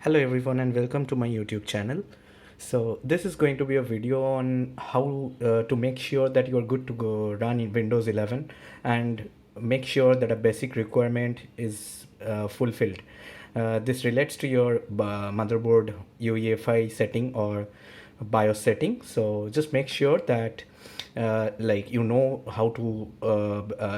Hello everyone and welcome to my YouTube channel. So this is going to be a video on how to make sure that you're good to go run in Windows 11 and make sure that a basic requirement is fulfilled. This relates to your motherboard UEFI setting or BIOS setting. So just make sure that like you know how to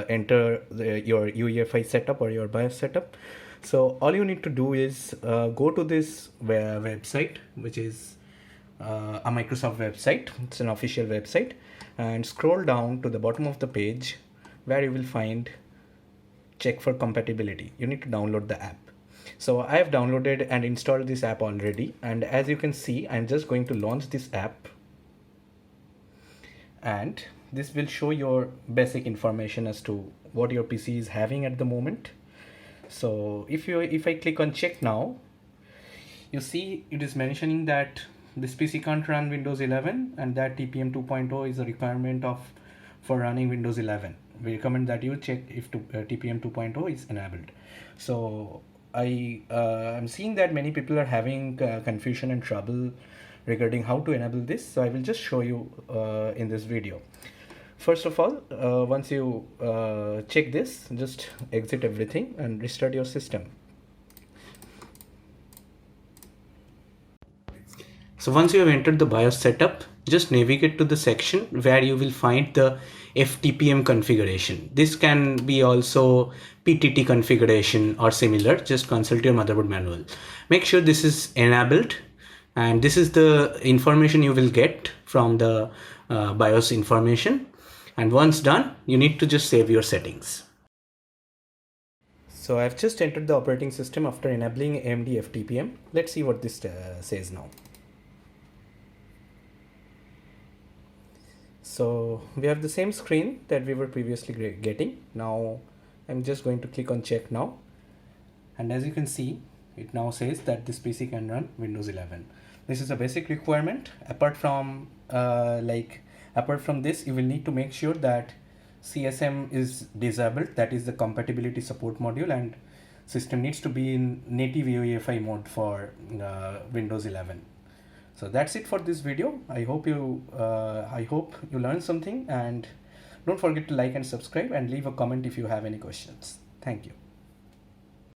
enter your UEFI setup or your BIOS setup. So all you need to do is go to this website, which is a Microsoft website. It's an official website, and scroll down to the bottom of the page where you will find check for compatibility. You need to download the app. So I have downloaded and installed this app already, and as you can see, I'm just going to launch this app, and this will show your basic information as to what your PC is having at the moment. So if I click on check now, you see it is mentioning that this PC can't run Windows 11 and that TPM 2.0 is a requirement for running Windows 11. We recommend that you check if TPM 2.0 is enabled. So I'm seeing that many people are having confusion and trouble regarding how to enable this. So I will just show you in this video. First of all, once you check this, just exit everything and restart your system. So once you have entered the BIOS setup, just navigate to the section where you will find the fTPM configuration. This can be also PTT configuration or similar. Just consult your motherboard manual. Make sure this is enabled, and this is the information you will get from the BIOS information. And once done, you need to just save your settings. So I've just entered the operating system after enabling AMD fTPM. Let's see what this says now. So we have the same screen that we were previously getting. Now I'm just going to click on check now. And as you can see, it now says that this PC can run Windows 11. This is a basic requirement. Apart from this, you will need to make sure that CSM is disabled, that is the compatibility support module, and system needs to be in native UEFI mode for Windows 11. So that's it for this video. I hope you learned something, and don't forget to like and subscribe and leave a comment if you have any questions. Thank you.